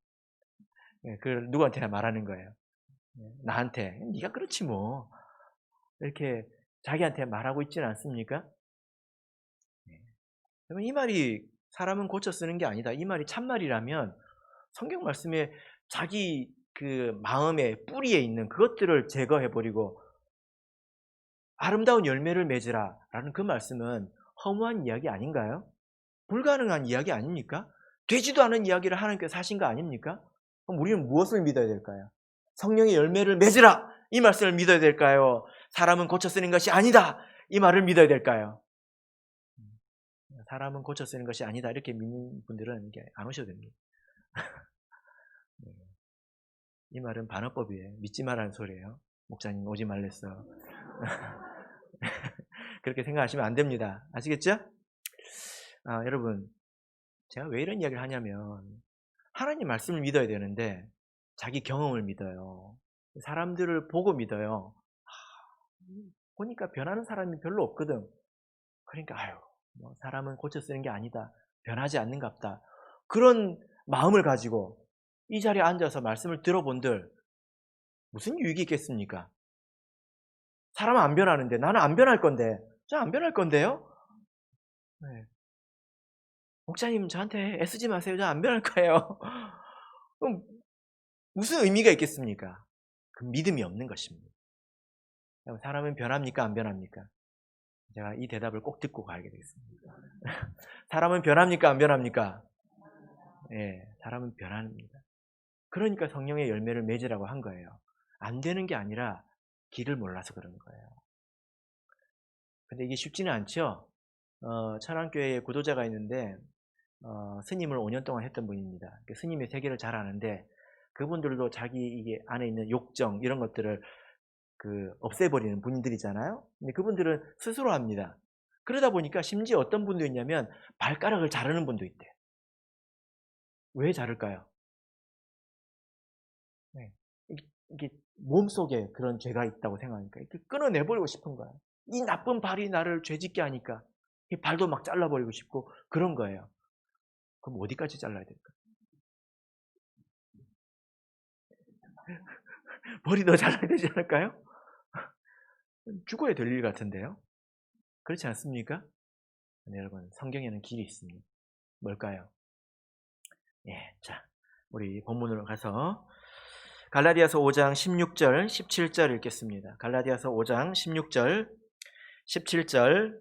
그걸 누구한테나 말하는 거예요. 나한테 네가 그렇지 뭐 이렇게 자기한테 말하고 있지는 않습니까? 그러면 이 말이 사람은 고쳐 쓰는 게 아니다. 이 말이 참말이라면 성경 말씀에 자기 그 마음의 뿌리에 있는 그것들을 제거해버리고 아름다운 열매를 맺으라 라는 그 말씀은 허무한 이야기 아닌가요? 불가능한 이야기 아닙니까? 되지도 않은 이야기를 하나님께서 하신 거 아닙니까? 그럼 우리는 무엇을 믿어야 될까요? 성령의 열매를 맺으라! 이 말씀을 믿어야 될까요? 사람은 고쳐 쓰는 것이 아니다! 이 말을 믿어야 될까요? 사람은 고쳐 쓰는 것이 아니다. 이렇게 믿는 분들은 이게 안 오셔도 됩니다. 이 말은 반어법이에요. 믿지 말라는 소리예요. 목사님 오지 말랬어. 그렇게 생각하시면 안 됩니다. 아시겠죠? 여러분, 제가 왜 이런 이야기를 하냐면 하나님 말씀을 믿어야 되는데 자기 경험을 믿어요. 사람들을 보고 믿어요. 보니까 변하는 사람이 별로 없거든. 그러니까 뭐 사람은 고쳐 쓰는 게 아니다. 변하지 않는갑다. 그런 마음을 가지고 이 자리에 앉아서 말씀을 들어본들 무슨 유익이 있겠습니까? 사람은 안 변하는데 나는 안 변할 건데 저 안 변할 건데요? 네. 목사님 저한테 애쓰지 마세요. 저 안 변할 거예요. 그럼 무슨 의미가 있겠습니까? 그 믿음이 없는 것입니다. 사람은 변합니까? 안 변합니까? 제가 이 대답을 꼭 듣고 가게 되겠습니다. 사람은 변합니까? 안 변합니까? 예, 사람은 변합니다. 그러니까 성령의 열매를 맺으라고 한 거예요. 안 되는 게 아니라 길을 몰라서 그런 거예요. 근데 이게 쉽지는 않죠. 천안교회에 구도자가 있는데 스님을 5년 동안 했던 분입니다. 스님의 세계를 잘 아는데 그분들도 자기 이게 안에 있는 욕정 이런 것들을 없애버리는 분들이잖아요. 근데 그분들은 스스로 합니다. 그러다 보니까 심지어 어떤 분도 있냐면 발가락을 자르는 분도 있대요. 왜 자를까요? 네. 이게 몸속에 그런 죄가 있다고 생각하니까 이렇게 끊어내버리고 싶은 거예요. 이 나쁜 발이 나를 죄짓게 하니까 이 발도 막 잘라버리고 싶고 그런 거예요. 그럼 어디까지 잘라야 될까? 머리 더 잘라야 되지 않을까요? 죽어야 될 일 같은데요. 그렇지 않습니까? 네, 여러분, 성경에는 길이 있습니다. 뭘까요? 예, 자, 우리 본문으로 가서 갈라디아서 5장 16절, 17절 읽겠습니다. 갈라디아서 5장 16절, 17절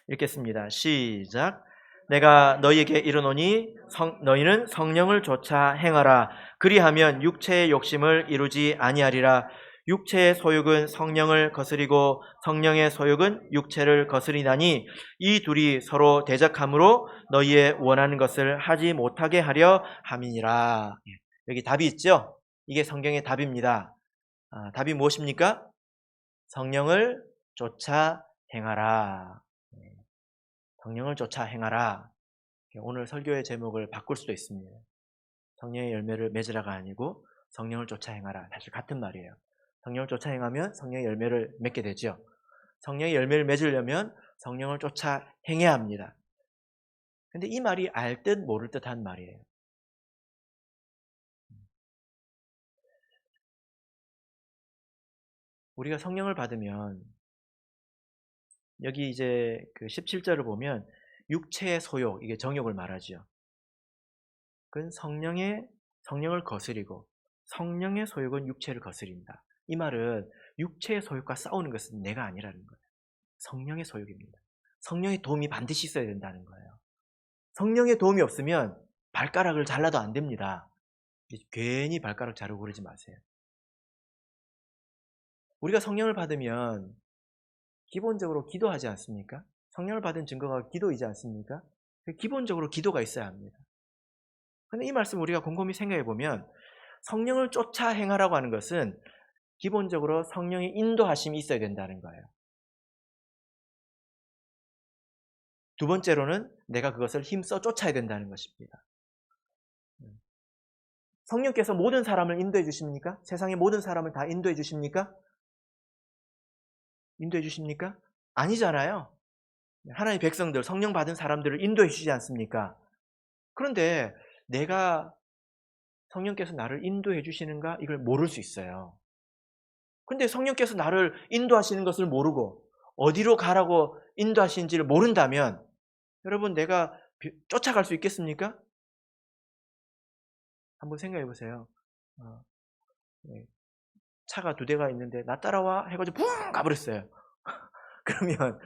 읽겠습니다. 시작. 내가 너희에게 이르노니 너희는 성령을 좇아 행하라. 그리하면 육체의 욕심을 이루지 아니하리라. 육체의 소욕은 성령을 거스리고 성령의 소욕은 육체를 거스리나니 이 둘이 서로 대적함으로 너희의 원하는 것을 하지 못하게 하려 함이니라. 여기 답이 있죠? 이게 성경의 답입니다. 답이 무엇입니까? 성령을 쫓아 행하라. 성령을 쫓아 행하라. 오늘 설교의 제목을 바꿀 수도 있습니다. 성령의 열매를 맺으라가 아니고 성령을 쫓아 행하라. 사실 같은 말이에요. 성령을 쫓아 행하면 성령의 열매를 맺게 되죠. 성령의 열매를 맺으려면 성령을 쫓아 행해야 합니다. 근데 이 말이 알 듯 모를 듯한 말이에요. 우리가 성령을 받으면 여기 이제 17절을 보면 육체의 소욕, 이게 정욕을 말하죠. 그건 성령을 거스리고 성령의 소욕은 육체를 거스린다. 이 말은 육체의 소욕과 싸우는 것은 내가 아니라는 거예요. 성령의 소욕입니다. 성령의 도움이 반드시 있어야 된다는 거예요. 성령의 도움이 없으면 발가락을 잘라도 안 됩니다. 괜히 발가락 자르고 그러지 마세요. 우리가 성령을 받으면 기본적으로 기도하지 않습니까? 성령을 받은 증거가 기도이지 않습니까? 기본적으로 기도가 있어야 합니다. 그런데 이 말씀 우리가 곰곰이 생각해 보면 성령을 쫓아 행하라고 하는 것은 기본적으로 성령의 인도하심이 있어야 된다는 거예요. 두 번째로는 내가 그것을 힘써 쫓아야 된다는 것입니다. 성령께서 모든 사람을 인도해 주십니까? 세상의 모든 사람을 다 인도해 주십니까? 인도해 주십니까? 아니잖아요. 하나님의 백성들, 성령 받은 사람들을 인도해 주시지 않습니까? 그런데 내가 성령께서 나를 인도해 주시는가? 이걸 모를 수 있어요. 근데 성령께서 나를 인도하시는 것을 모르고 어디로 가라고 인도하시는지를 모른다면 여러분 내가 쫓아갈 수 있겠습니까? 한번 생각해 보세요. 차가 2대가 있는데 나 따라와 해가지고 붕 가버렸어요. 그러면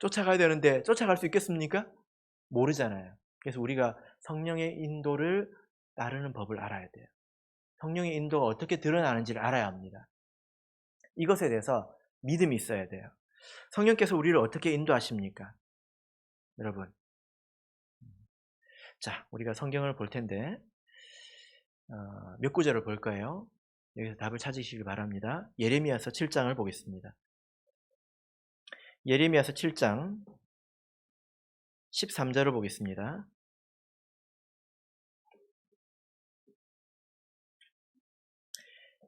쫓아가야 되는데 쫓아갈 수 있겠습니까? 모르잖아요. 그래서 우리가 성령의 인도를 따르는 법을 알아야 돼요. 성령의 인도가 어떻게 드러나는지를 알아야 합니다. 이것에 대해서 믿음이 있어야 돼요. 성령께서 우리를 어떻게 인도하십니까? 여러분. 자, 우리가 성경을 볼 텐데 몇 구절을 볼 거예요. 여기서 답을 찾으시길 바랍니다. 예레미야서 7장을 보겠습니다. 예레미야서 7장 13절을 보겠습니다.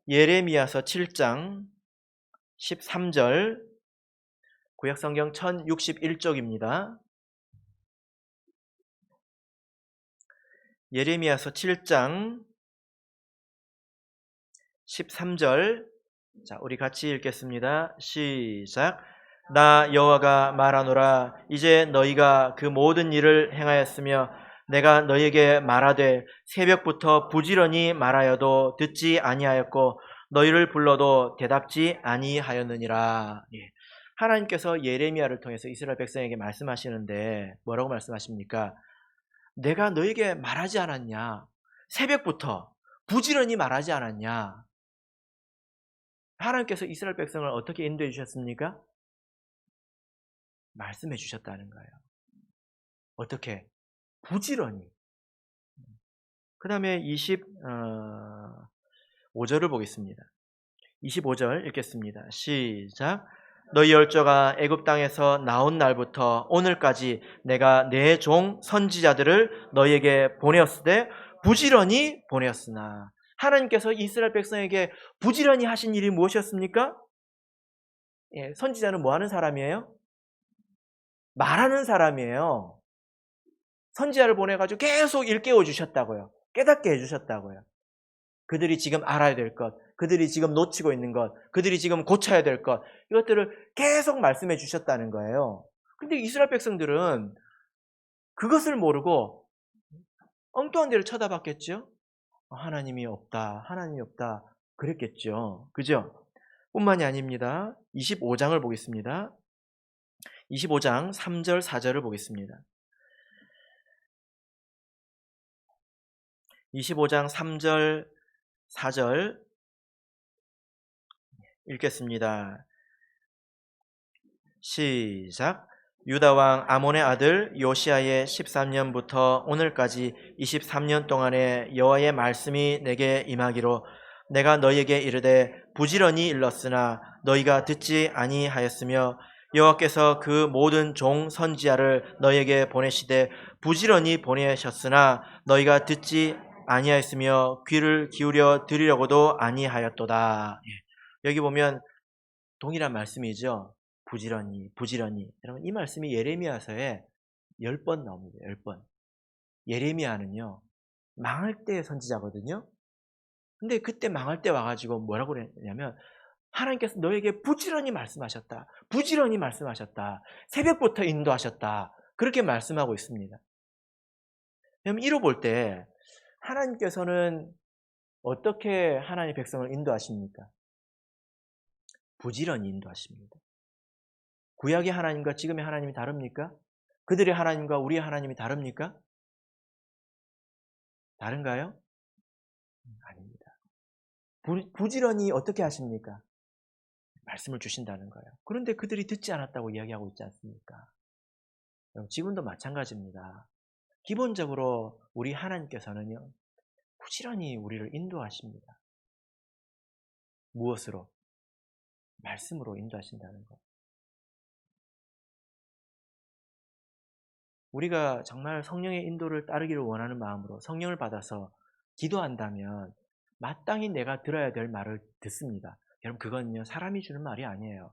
예레미야서 7장 13절 구약성경 1061쪽입니다. 예레미야서 7장 13절 자, 우리 같이 읽겠습니다. 시작. 나 여호와가 말하노라. 이제 너희가 그 모든 일을 행하였으며 내가 너희에게 말하되 새벽부터 부지런히 말하여도 듣지 아니하였고 너희를 불러도 대답지 아니하였느니라. 예. 하나님께서 예레미야를 통해서 이스라엘 백성에게 말씀하시는데 뭐라고 말씀하십니까? 내가 너에게 말하지 않았냐? 새벽부터 부지런히 말하지 않았냐? 하나님께서 이스라엘 백성을 어떻게 인도해 주셨습니까? 말씀해 주셨다는 거예요. 어떻게? 부지런히. 그 다음에 25절을 보겠습니다. 25절 읽겠습니다. 시작. 너희 열조가 애굽 땅에서 나온 날부터 오늘까지 내가 내 종 선지자들을 너희에게 보내었으되 부지런히 보내었으나. 하나님께서 이스라엘 백성에게 부지런히 하신 일이 무엇이었습니까? 예, 선지자는 뭐 하는 사람이에요? 말하는 사람이에요. 선지자를 보내가지고 계속 일깨워 주셨다고요. 깨닫게 해주셨다고요. 그들이 지금 알아야 될 것, 그들이 지금 놓치고 있는 것, 그들이 지금 고쳐야 될 것, 이것들을 계속 말씀해 주셨다는 거예요. 근데 이스라엘 백성들은 그것을 모르고 엉뚱한 데를 쳐다봤겠죠? 하나님이 없다, 하나님이 없다, 그랬겠죠. 그죠? 뿐만이 아닙니다. 25장을 보겠습니다. 25장 3절, 4절을 보겠습니다. 25장 3절, 4절 읽겠습니다. 시작. 유다 왕 아몬의 아들 요시야의 13년부터 오늘까지 23년 동안에 여호와의 말씀이 내게 임하기로 내가 너희에게 이르되 부지런히 일렀으나 너희가 듣지 아니하였으며 여호와께서 그 모든 종 선지자를 너희에게 보내시되 부지런히 보내셨으나 너희가 듣지 아니하였으며 귀를 기울여 들으려고도 아니하였도다. 여기 보면 동일한 말씀이죠. 부지런히, 부지런히. 여러분, 이 말씀이 예레미야서에 10번 나옵니다. 10번. 예레미야는요, 망할 때의 선지자거든요. 근데 그때 망할 때 와가지고 뭐라고 그랬냐면, 하나님께서 너에게 부지런히 말씀하셨다. 부지런히 말씀하셨다. 새벽부터 인도하셨다. 그렇게 말씀하고 있습니다. 그럼 이로 볼 때, 하나님께서는 어떻게 하나님의 백성을 인도하십니까? 부지런히 인도하십니다. 구약의 하나님과 지금의 하나님이 다릅니까? 그들의 하나님과 우리의 하나님이 다릅니까? 다른가요? 아닙니다. 부지런히 어떻게 하십니까? 말씀을 주신다는 거예요. 그런데 그들이 듣지 않았다고 이야기하고 있지 않습니까? 지금도 마찬가지입니다. 기본적으로 우리 하나님께서는요, 부지런히 우리를 인도하십니다. 무엇으로? 말씀으로 인도하신다는 것. 우리가 정말 성령의 인도를 따르기를 원하는 마음으로 성령을 받아서 기도한다면 마땅히 내가 들어야 될 말을 듣습니다. 여러분, 그건요, 사람이 주는 말이 아니에요.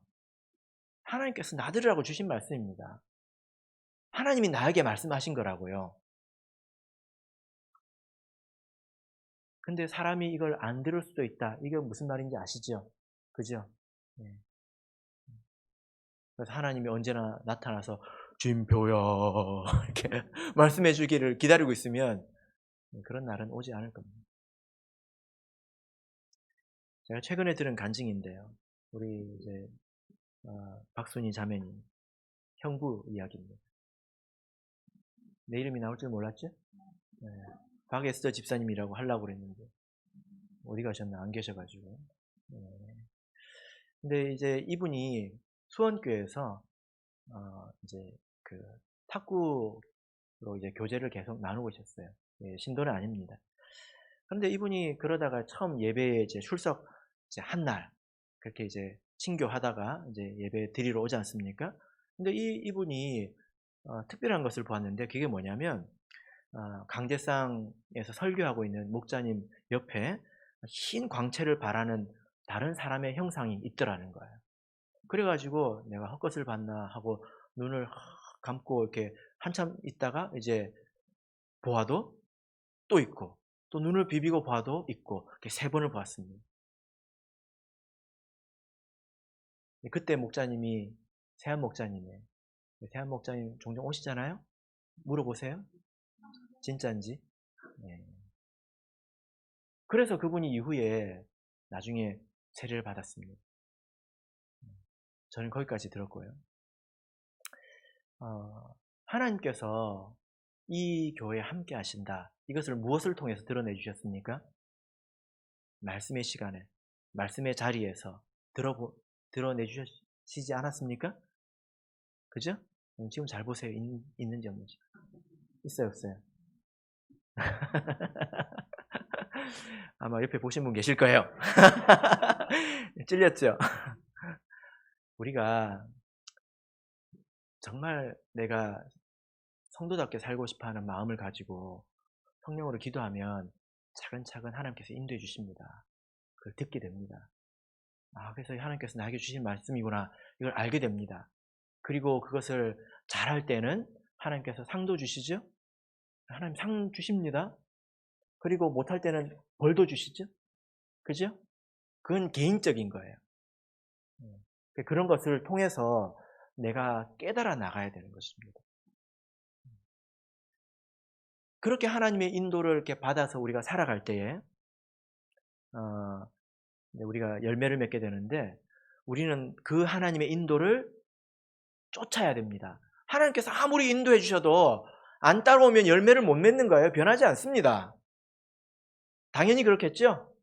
하나님께서 나들으라고 주신 말씀입니다. 하나님이 나에게 말씀하신 거라고요. 근데 사람이 이걸 안 들을 수도 있다. 이게 무슨 말인지 아시죠? 그죠? 네. 그래서 하나님이 언제나 나타나서 주임표야 이렇게 말씀해 주기를 기다리고 있으면 그런 날은 오지 않을 겁니다. 제가 최근에 들은 간증인데요. 우리 이제 박순희 자매님 형부 이야기입니다. 내 이름이 나올 줄 몰랐죠? 네. 박에스더 집사님이라고 하려고 그랬는데 어디 가셨나 안 계셔가지고. 네. 근데 이제 이분이 수원교회에서 이제 그 탁구로 이제 교제를 계속 나누고 있었어요. 예, 신도는 아닙니다. 그런데 이분이 그러다가 처음 예배에 이제 출석 이제 한 날 그렇게 이제 친교하다가 이제 예배 드리러 오지 않습니까? 근데 이분이 특별한 것을 보았는데 그게 뭐냐면 강제상에서 설교하고 있는 목자님 옆에 흰 광채를 바라는 다른 사람의 형상이 있더라는 거예요. 그래가지고 내가 헛것을 봤나 하고 눈을 감고 이렇게 한참 있다가 이제 보아도 또 있고 또 눈을 비비고 봐도 있고 이렇게 3번을 보았습니다. 그때 목자님이 세한 목자님이에요. 세한 목자님 종종 오시잖아요. 물어보세요. 진짜인지. 네. 그래서 그분이 이후에 나중에 세례를 받았습니다. 저는 거기까지 들었고요. 하나님께서 이 교회에 함께 하신다. 이것을 무엇을 통해서 드러내 주셨습니까? 말씀의 시간에, 말씀의 자리에서 드러내 주시지 않았습니까? 그죠? 지금 잘 보세요. 있는지 없는지. 있어요, 없어요? 아마 옆에 보신 분 계실 거예요. 찔렸죠? 우리가 정말 내가 성도답게 살고 싶어하는 마음을 가지고 성령으로 기도하면 차근차근 하나님께서 인도해 주십니다. 그걸 듣게 됩니다. 그래서 하나님께서 나에게 주신 말씀이구나, 이걸 알게 됩니다. 그리고 그것을 잘할 때는 하나님께서 상도 주시죠? 하나님 상 주십니다. 그리고 못할 때는 벌도 주시죠? 그죠? 그건 개인적인 거예요. 그런 것을 통해서 내가 깨달아 나가야 되는 것입니다. 그렇게 하나님의 인도를 이렇게 받아서 우리가 살아갈 때에 우리가 열매를 맺게 되는데, 우리는 그 하나님의 인도를 쫓아야 됩니다. 하나님께서 아무리 인도해 주셔도 안 따라오면 열매를 못 맺는 거예요. 변하지 않습니다. 당연히 그렇겠죠?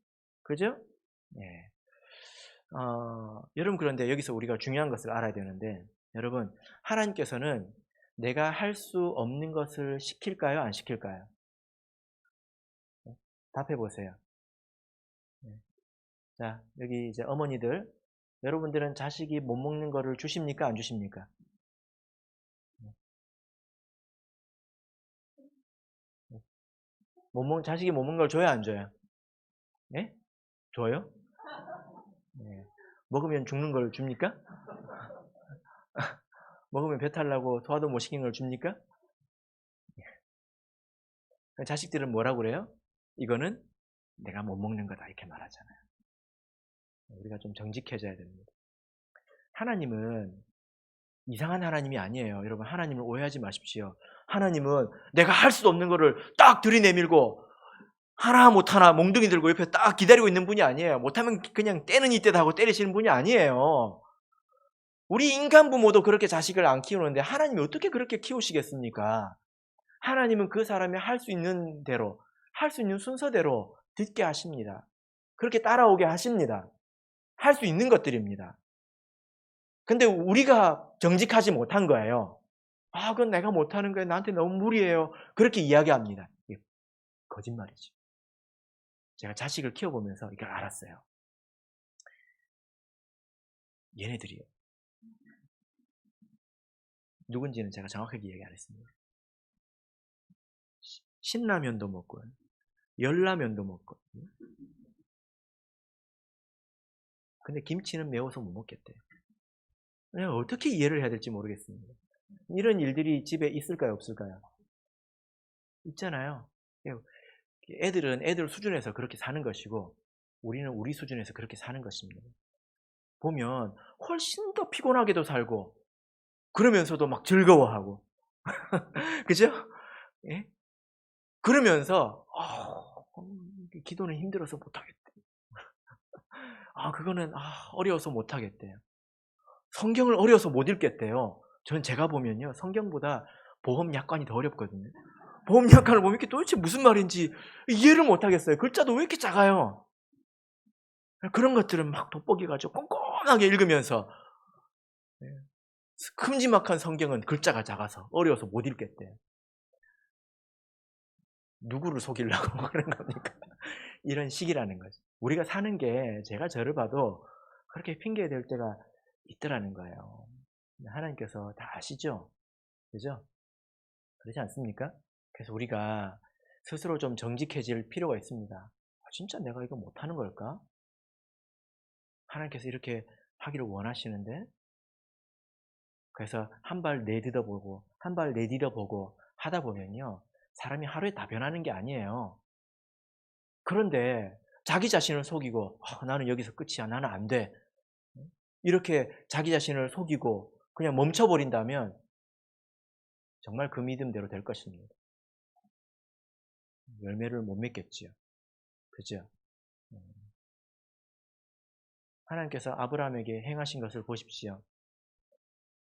그죠? 네. 여러분, 그런데 여기서 우리가 중요한 것을 알아야 되는데, 여러분, 하나님께서는 내가 할 수 없는 것을 시킬까요? 안 시킬까요? 답해 보세요. 자, 여기 이제 어머니들, 여러분들은 자식이 못 먹는 거를 주십니까? 안 주십니까? 자식이 못 먹는 걸 줘야 안 줘요? 네? 줘요? 네. 먹으면 죽는 걸 줍니까? 먹으면 배탈 나고 소화도 못 시키는 걸 줍니까? 자식들은 뭐라고 그래요? 이거는 내가 못 먹는 거다, 이렇게 말하잖아요. 우리가 좀 정직해져야 됩니다. 하나님은 이상한 하나님이 아니에요. 여러분, 하나님을 오해하지 마십시오. 하나님은 내가 할 수 없는 거를 딱 들이내밀고 하나 못하나 몽둥이 들고 옆에 딱 기다리고 있는 분이 아니에요. 못하면 그냥 때는 이때다 하고 때리시는 분이 아니에요. 우리 인간 부모도 그렇게 자식을 안 키우는데 하나님이 어떻게 그렇게 키우시겠습니까? 하나님은 그 사람이 할 수 있는 대로, 할 수 있는 순서대로 듣게 하십니다. 그렇게 따라오게 하십니다. 할 수 있는 것들입니다. 근데 우리가 정직하지 못한 거예요. 그건 내가 못하는 거예요. 나한테 너무 무리해요. 그렇게 이야기합니다. 이게 거짓말이죠. 제가 자식을 키워보면서 이걸 알았어요. 얘네들이요. 누군지는 제가 정확하게 얘기 안 했습니다. 신라면도 먹고요. 열라면도 먹거든요. 근데 김치는 매워서 못 먹겠대요. 내가 어떻게 이해를 해야 될지 모르겠습니다. 이런 일들이 집에 있을까요, 없을까요? 있잖아요. 애들은 애들 수준에서 그렇게 사는 것이고 우리는 우리 수준에서 그렇게 사는 것입니다. 보면 훨씬 더 피곤하게도 살고 그러면서도 막 즐거워하고 그죠? 예? 그러면서 기도는 힘들어서 못하겠대. 그거는 어려워서 못하겠대요. 성경을 어려워서 못 읽겠대요. 전 제가 보면요, 성경보다 보험약관이 더 어렵거든요. 보험약관을 보면 이게 도대체 무슨 말인지 이해를 못하겠어요. 글자도 왜 이렇게 작아요? 그런 것들은 막 돋보기 가지고 꼼꼼하게 읽으면서 큼지막한 성경은 글자가 작아서 어려워서 못 읽겠대요. 누구를 속이려고 그런 겁니까? 이런 식이라는 거죠. 우리가 사는 게 제가 저를 봐도 그렇게 핑계될 때가 있더라는 거예요. 하나님께서 다 아시죠? 그죠? 그렇지 않습니까? 그래서 우리가 스스로 좀 정직해질 필요가 있습니다. 진짜 내가 이거 못하는 걸까? 하나님께서 이렇게 하기를 원하시는데? 그래서 한 발 내딛어보고 한 발 내딛어보고 하다 보면요, 사람이 하루에 다 변하는 게 아니에요. 그런데 자기 자신을 속이고 나는 여기서 끝이야, 나는 안 돼, 이렇게 자기 자신을 속이고 그냥 멈춰버린다면 정말 그 믿음대로 될 것입니다. 열매를 못 맺겠지요. 그죠? 하나님께서 아브라함에게 행하신 것을 보십시오.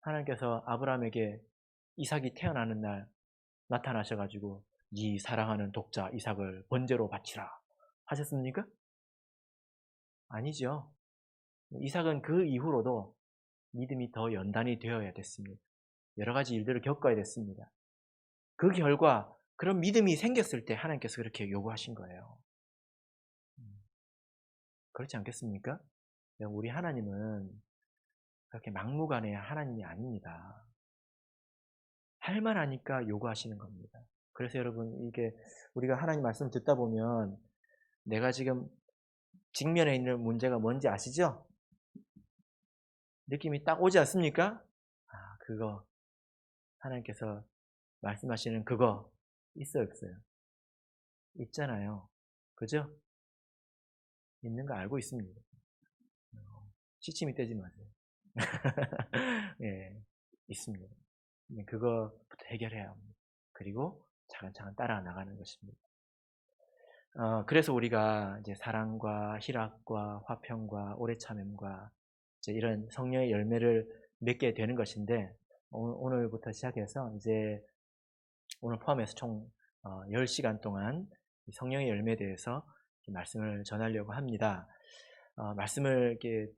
하나님께서 아브라함에게 이삭이 태어나는 날 나타나셔 가지고 네 사랑하는 독자 이삭을 번제로 바치라 하셨습니까? 아니죠. 이삭은 그 이후로도 믿음이 더 연단이 되어야 됐습니다. 여러 가지 일들을 겪어야 됐습니다. 그 결과 그런 믿음이 생겼을 때 하나님께서 그렇게 요구하신 거예요. 그렇지 않겠습니까? 우리 하나님은 그렇게 막무가내 하나님이 아닙니다. 할 만하니까 요구하시는 겁니다. 그래서 여러분 이게 우리가 하나님 말씀 듣다 보면 내가 지금 직면에 있는 문제가 뭔지 아시죠? 느낌이 딱 오지 않습니까? 그거 하나님께서 말씀하시는 그거 있어요, 없어요? 있잖아요. 그죠? 있는 거 알고 있습니다. 시침이 떼지 마세요. 예, 있습니다. 그거부터 해결해야 합니다. 그리고 차근차근 따라 나가는 것입니다. 그래서 우리가 이제 사랑과 희락과 화평과 오래 참음과 이제 이런 성령의 열매를 맺게 되는 것인데 오늘부터 시작해서 이제 오늘 포함해서 총 10시간 동안 성령의 열매에 대해서 말씀을 전하려고 합니다. 말씀을 이렇게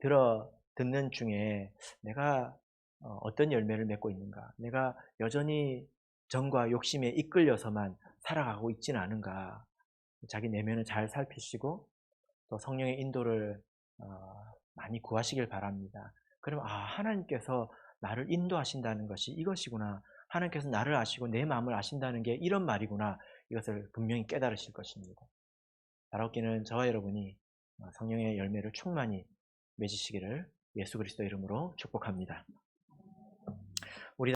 듣는 중에 내가 어떤 열매를 맺고 있는가, 내가 여전히 정과 욕심에 이끌려서만 살아가고 있지는 않은가, 자기 내면을 잘 살피시고 또 성령의 인도를 많이 구하시길 바랍니다. 그러면 하나님께서 나를 인도하신다는 것이 이것이구나, 하나님께서 나를 아시고 내 마음을 아신다는 게 이런 말이구나, 이것을 분명히 깨달으실 것입니다. 바라옵기는 저와 여러분이 성령의 열매를 충만히 맺으시기를 예수 그리스도 이름으로 축복합니다.